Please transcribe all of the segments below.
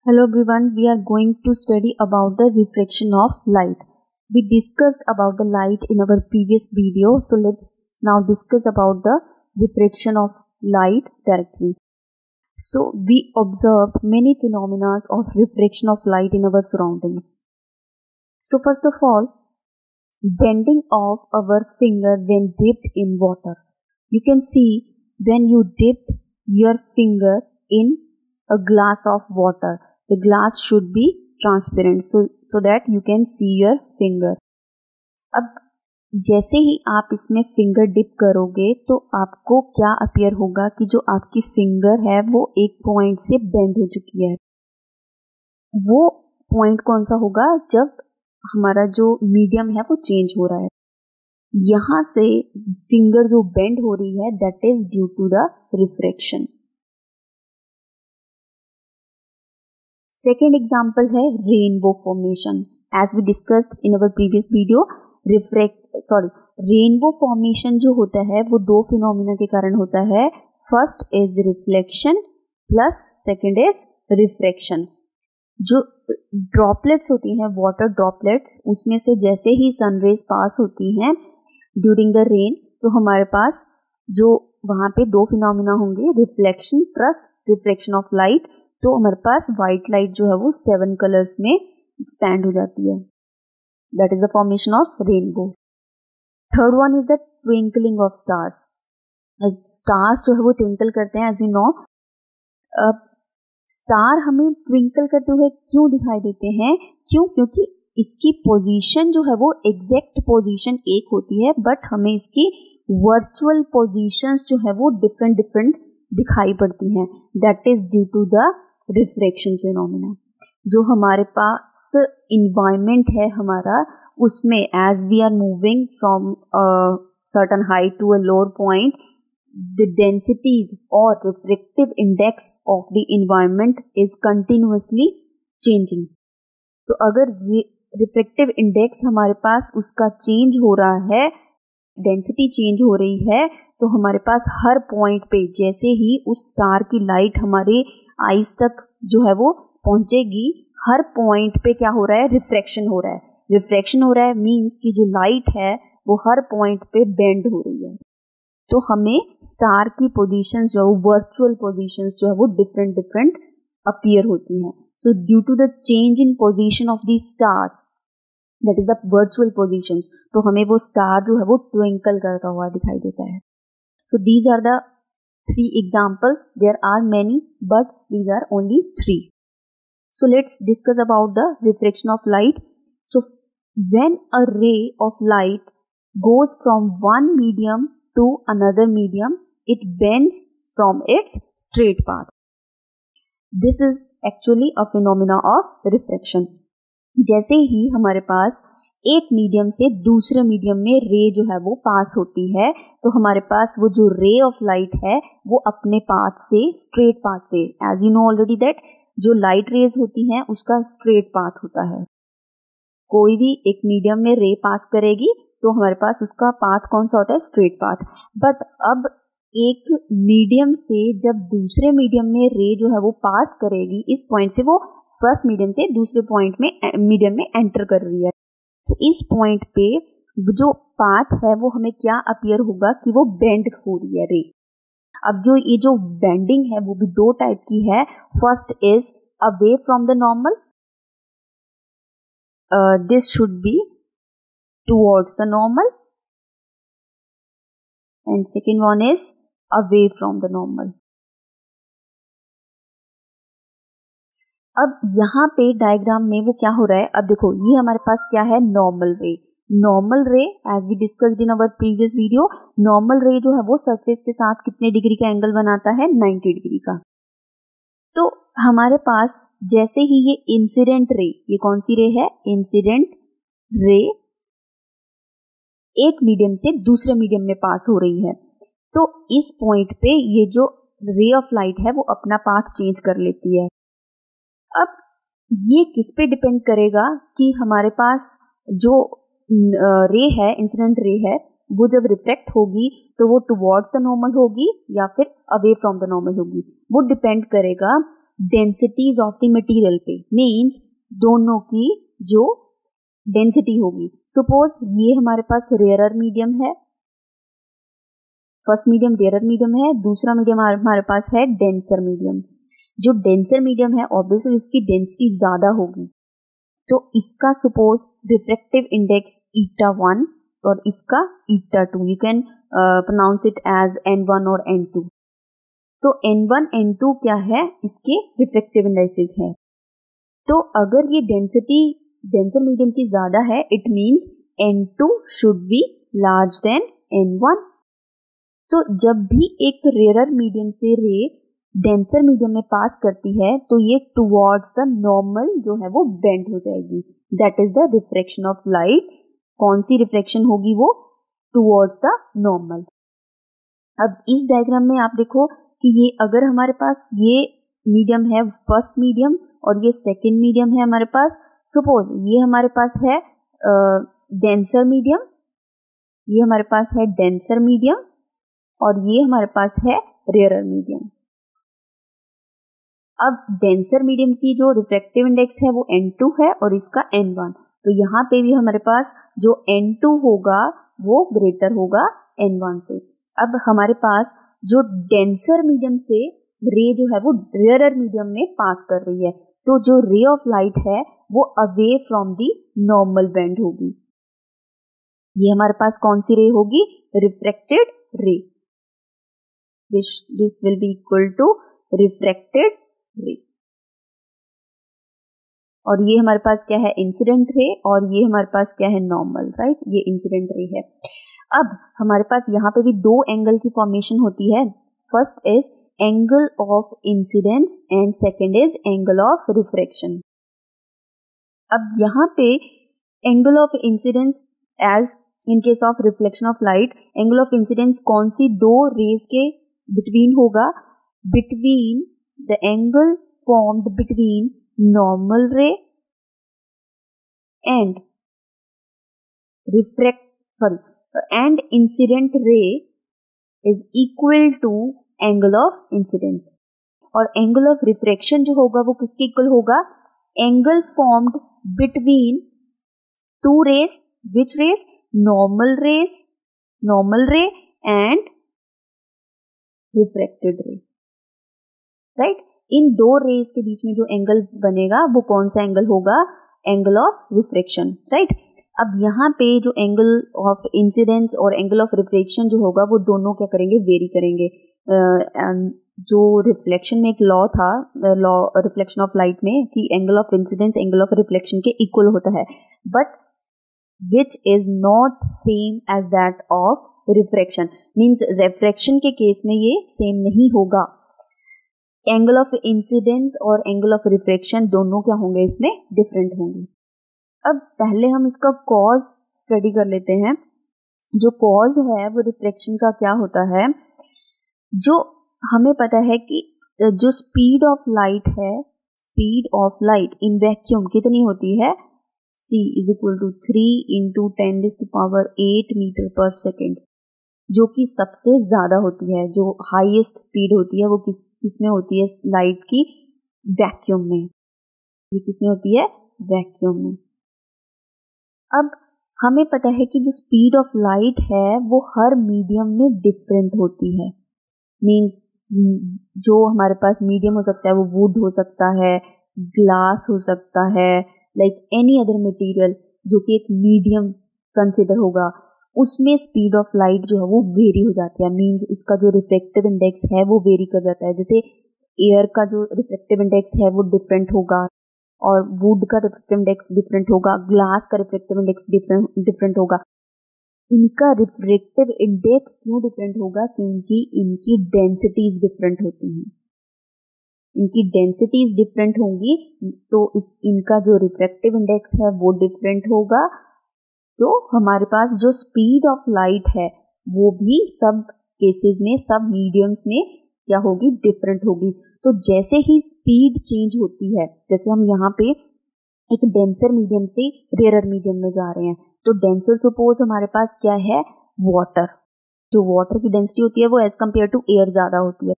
Hello everyone, we are going to study about the refraction of light. We discussed about the light in our previous video, so let's now discuss about the refraction of light directly. So we observed many phenomena of refraction of light in our surroundings. So first of all, bending of our finger when dipped in water. You can see when you dip your finger in a glass of water, the glass should be transparent so that you can see your finger. अब जैसे ही आप इसमें finger dip करोगे तो आपको क्या appear होगा कि जो आपकी फिंगर है वो एक पॉइंट से बेंड हो चुकी है. वो पॉइंट कौन सा होगा? जब हमारा जो मीडियम है वो चेंज हो रहा है. यहाँ से फिंगर जो बेंड हो रही है that is due to the refraction. Second example है rainbow formation. As we discussed in our previous video, rainbow formation जो होता है वो दो फिनोमिना के कारण होता है. First is reflection plus second is refraction. जो ड्रॉपलेट्स होती हैं, वाटर ड्रॉपलेट्स, उसमें से जैसे ही सनरेज पास होती हैं ड्यूरिंग द रेन, तो हमारे पास जो वहाँ पे दो फिनोमिना होंगे, reflection plus refraction of light. तो हमारे पास व्हाइट लाइट जो है वो 7 कलर्स में एक्सपैंड हो जाती है. That is the formation of rainbow. Third one is the twinkling of stars. Stars जो है वो ट्विंकल करते हैं. एज यू नो, स्टार हमें ट्विंकल करते हुए क्यों दिखाई देते हैं? क्योंकि इसकी पोजीशन जो है वो एग्जैक्ट पोजीशन एक होती है, बट हमें इसकी वर्चुअल पोजीशंस जो है वो डिफरेंट दिखाई पड़ती हैं. That is due to the refraction phenomena. जो हमारे पास इन्वायरमेंट है हमारा, उसमें as we are moving from certain height to a lower point, the densities or refractive index of the environment is continuously changing. तो अगर refractive index हमारे पास उसका चेंज हो रहा है, डेंसिटी चेंज हो रही है, तो हमारे पास हर पॉइंट पे जैसे ही उस स्टार की लाइट हमारे आईज तक जो है वो पहुंचेगी, हर पॉइंट पे क्या हो रहा है? रिफ्रैक्शन हो रहा है. रिफ्रैक्शन हो रहा है मीन्स कि जो लाइट है वो हर पॉइंट पे बेंड हो रही है. तो हमें स्टार की पोजीशंस जो है, वर्चुअल पोजीशंस जो है वो डिफरेंट अपीयर होती हैं. So due to the change in position of the stars, that is the virtual positions, तो हमें वो स्टार जो है वो ट्विंकल करता हुआ दिखाई देता है. So these are the 3 examples. There are many but these are only 3. So let's discuss about the refraction of light. So when a ray of light goes from one medium to another medium, it bends from its straight path. This is actually a phenomena of refraction. जैसे ही हमारे पास एक medium से दूसरे medium में रे जो है वो पास होती है, तो हमारे पास वो जो रे ऑफ लाइट है वो अपने पाथ से, स्ट्रेट पाथ से, as you know already that जो लाइट रेज होती हैं उसका स्ट्रेट पाथ होता है. कोई भी एक मीडियम में रे पास करेगी तो हमारे पास उसका पाथ कौन सा होता है? Straight path. बट अब एक मीडियम से जब दूसरे मीडियम में रे जो है वो पास करेगी, इस पॉइंट से वो फर्स्ट मीडियम से दूसरे पॉइंट में मीडियम में एंटर कर रही है, तो इस पॉइंट पे जो पाथ है वो हमें क्या अपीयर होगा कि वो बेंड हो रही है रे. अब जो ये जो बेंडिंग है वो भी 2 टाइप की है. First is away from the normal, this should be towards the normal, and second one is away from the normal. अब यहाँ पे डायग्राम में वो क्या हो रहा है? अब देखो, ये हमारे पास क्या है? Normal ray. Normal ray as we discussed in our previous video, normal ray जो है वो सरफेस के साथ कितने डिग्री का एंगल बनाता है? 90 डिग्री का. तो हमारे पास जैसे ही ये इंसिडेंट रे, ये कौन सी रे है? इंसिडेंट रे एक मीडियम से दूसरे मीडियम में पास हो रही है, तो इस पॉइंट पे ये जो रे ऑफ लाइट है वो अपना पाथ चेंज कर लेती है. अब ये किस पे डिपेंड करेगा कि हमारे पास जो रे है, इंसिडेंट रे है, वो जब रिफ्लेक्ट होगी तो वो टुवर्ड्स द नॉर्मल होगी या फिर अवे फ्रॉम द नॉर्मल होगी. वो डिपेंड करेगा डेंसिटीज ऑफ द मटेरियल पे, मींस दोनों की जो डेंसिटी होगी। सपोज ये हमारे पास रेयरर मीडियम है, फर्स्ट मीडियम रेयरर मीडियम है, दूसरा मीडियम हमारे पास है डेंसर मीडियम। जो डेंसर मीडियम है ऑब्वियसली उसकी डेंसिटी ज्यादा होगी, तो इसका सपोज रिफ्रैक्टिव इंडेक्स eta1 और इसका eta2, you can pronounce it as n1 और n2। तो n1 n2 क्या है, इसके रिफ्रैक्टिव इंडेक्सेस है। तो अगर ये डेंसिटी डेंसर मीडियम की ज्यादा है, it means n2 should be large than n1। तो जब भी एक रेयरर मीडियम से रे डेंसर मीडियम में पास करती है तो ये टुवर्ड्स द नॉर्मल जो है वो बेंड हो जाएगी, that is the refraction of light. कौन सी रिफ्रैक्शन होगी, वो टुवर्ड्स द नॉर्मल। अब इस डायग्राम में आप देखो कि ये अगर हमारे पास ये मीडियम है फर्स्ट मीडियम और ये सेकंड मीडियम है हमारे पास, सपोज ये हमारे पास है डेंसर मीडियम, ये हमारे पास है डेंसर मीडियम और ये हमारे पास है रेयरर मीडियम। अब डेंसर मीडियम की जो रिफ्रैक्टिव इंडेक्स है वो n2 है और इसका n1, तो यहाँ पे भी हमारे पास जो n2 होगा वो ग्रेटर होगा n1 से। अब हमारे पास जो डेंसर मीडियम से रे जो है वो रेयरर मीडियम में पास कर रही है, तो जो रे ऑफ लाइट है वो away from the normal bend होगी। ये हमारे पास कौन सी रे होगी, refracted ray. This will be equal to refracted ray. और ये हमारे पास क्या है, इंसिडेंट रे, और ये हमारे पास क्या है, नॉर्मल, राइट, ये इंसिडेंट रे है। अब हमारे पास यहाँ पे भी दो एंगल की फॉर्मेशन होती है, first is angle of incidence and second is angle of refraction. अब यहाँ पे angle of incidence as in case of reflection of light, angle of incidence कौन सी दो रेज के बिटवीन होगा, between the angle formed between normal ray and and incident ray is equal to angle of incidence. और angle of refraction जो होगा वो किसके इक्वल होगा, angle formed between two raise, which raise, normal ray and refracted रे, right. इन दो rays के बीच में जो एंगल बनेगा वो कौन सा एंगल होगा, एंगल ऑफ रिफ्रैक्शन, राइट। अब यहाँ पे जो एंगल ऑफ इंसिडेंस और एंगल ऑफ रिफ्रैक्शन जो होगा वो दोनों क्या करेंगे, वेरी करेंगे। जो रिफ्लेक्शन में एक लॉ था, लॉ रिफ्लेक्शन ऑफ लाइट में, कि angle of incidence angle of reflection के इक्वल होता है, but which is not same as that of refraction. Means refraction के केस में ये सेम नहीं होगा। एंगल ऑफ इंसिडेंस और एंगल ऑफ रिफ्रैक्शन दोनों क्या होंगे, इसमें डिफरेंट होंगे। अब पहले हम इसका कॉज स्टडी कर लेते हैं। जो कॉज है वो रिफ्रैक्शन का क्या होता है, जो हमें पता है कि जो स्पीड ऑफ लाइट है, speed of light in vacuum कितनी होती है, c is equal to 3 into 10⁸ metre per second, जो कि सबसे ज्यादा होती है। जो हाईएस्ट स्पीड होती है वो किसमें होती है, लाइट की, वैक्यूम में। ये किसमें होती है, वैक्यूम में। अब हमें पता है कि जो स्पीड ऑफ लाइट है वो हर मीडियम में डिफरेंट होती है। मींस जो हमारे पास मीडियम हो सकता है वो वुड हो सकता है, ग्लास हो सकता है, लाइक एनी अदर मटेरियल जो कि एक मीडियम कंसिडर होगा, उसमें स्पीड ऑफ लाइट जो है वो वेरी हो जाती है। मींस उसका जो रिफ्रैक्टिव इंडेक्स है वो वेरी कर जाता है। जैसे एयर का जो रिफ्रैक्टिव इंडेक्स है वो डिफरेंट होगा, और वुड का रिफ्रैक्टिव इंडेक्स डिफरेंट होगा, ग्लास का रिफ्रैक्टिव इंडेक्स डिफरेंट होगा। इनका रिफ्रैक्टिव इंडेक्स क्यों डिफरेंट होगा, क्योंकि इनकी डेंसिटीज डिफरेंट होती हैं। इनकी डेंसिटीज डिफरेंट होंगी तो इनका जो रिफ्रैक्टिव इंडेक्स है वो डिफरेंट होगा। तो हमारे पास जो स्पीड ऑफ लाइट है वो भी सब केसेस में, सब मीडियम्स में क्या होगी, डिफरेंट होगी। तो जैसे ही स्पीड चेंज होती है, जैसे हम यहाँ पे एक डेंसर मीडियम से रेयरर मीडियम में जा रहे हैं, तो डेंसर सपोज हमारे पास क्या है, वाटर। जो वाटर की डेंसिटी होती है वो एज कम्पेयर टू एयर ज्यादा होती है,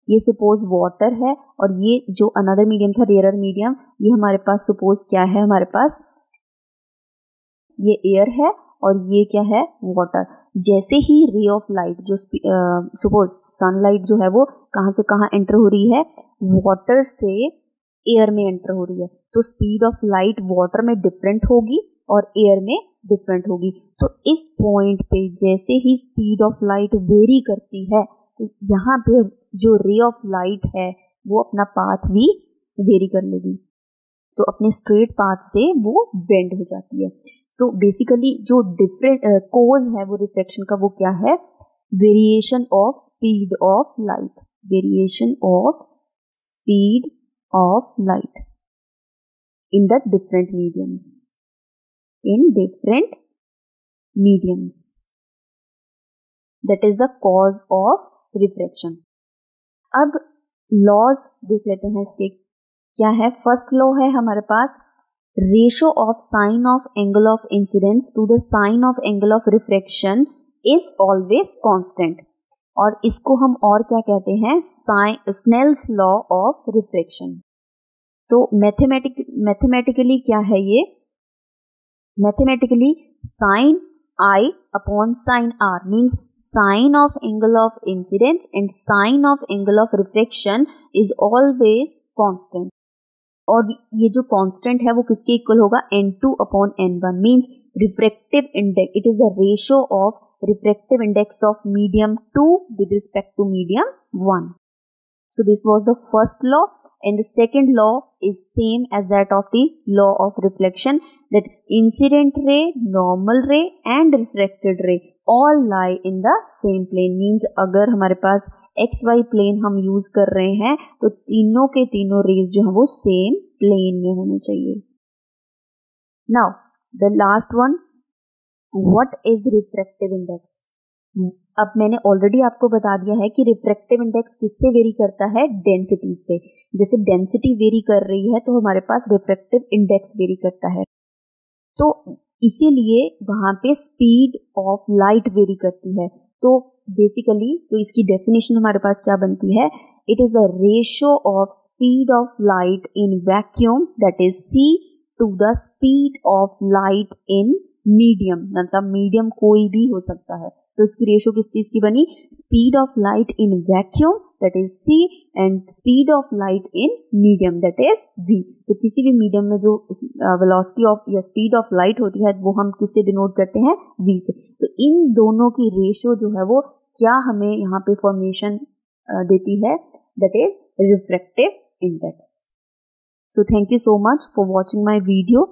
ये सपोज वाटर है, और ये जो अनदर मीडियम था रेयर मीडियम, ये हमारे पास सपोज क्या है, हमारे पास ये एयर है और ये क्या है, वाटर। जैसे ही रे ऑफ लाइट जो सपोज सनलाइट जो है वो कहाँ से कहाँ एंटर हो रही है, वाटर से एयर में एंटर हो रही है, तो स्पीड ऑफ लाइट वाटर में डिफरेंट होगी और एयर में डिफरेंट होगी। तो इस पॉइंट पे जैसे ही स्पीड ऑफ लाइट वेरी करती है, तो यहाँ पे जो रे ऑफ लाइट है वो अपना पाथ भी वेरी कर लेगी, तो अपने स्ट्रेट पाथ से वो बेंड हो जाती है। सो बेसिकली जो डिफरेंट कोज है वो रिफ्लेक्शन का, वो क्या है, variation of speed of light, variation of speed of light in the different mediums, in different mediums, that is the cause of reflection. अब लॉज देख लेते हैं इसके क्या है। फर्स्ट लॉ है हमारे पास, ratio of sine of angle of incidence to the sine of angle of refraction is always constant, और इसको हम और क्या कहते हैं, स्नेल्स लॉ ऑफ रिफ्रैक्शन। तो मैथमेटिकली क्या है ये, mathematically sine I upon sin R means sine of angle of incidence and sine of angle of refraction is always constant, और ये जो कांस्टेंट है वो किसके इक्वल होगा, n2 upon n1 means refractive index, it is the ratio of refractive index of medium 2 with respect to medium 1. So this was the first law, and the second law is same as that of the law of reflection, that incident ray, normal ray and refracted ray all lie in the same plane, means अगर हमारे पास XY plane हम use कर रहे हैं तो तीनों के तीनों रेज जो है वो सेम प्लेन में होने चाहिए। Now the last one, what is refractive index? अब मैंने ऑलरेडी आपको बता दिया है कि रिफ्रैक्टिव इंडेक्स किससे वेरी करता है, डेंसिटी से। जैसे डेंसिटी वेरी कर रही है तो हमारे पास रिफ्रैक्टिव इंडेक्स वेरी करता है, तो इसीलिए वहां पे स्पीड ऑफ लाइट वेरी करती है। तो बेसिकली तो इसकी डेफिनेशन हमारे पास क्या बनती है, it is the ratio of speed of light in vacuum that is c to the speed of light in medium, मतलब मीडियम कोई भी हो सकता है, तो इसकी रेशियो किस चीज की बनी, speed of light in vacuum that is c and speed of light in medium that is v। तो किसी भी मीडियम में जो वेलोसिटी ऑफ या स्पीड ऑफ लाइट होती है वो हम किससे डिनोट करते हैं, v से। तो इन दोनों की रेशियो जो है वो क्या हमें यहाँ पे फॉर्मेशन देती है, that is refractive index. So thank you so much for watching my video.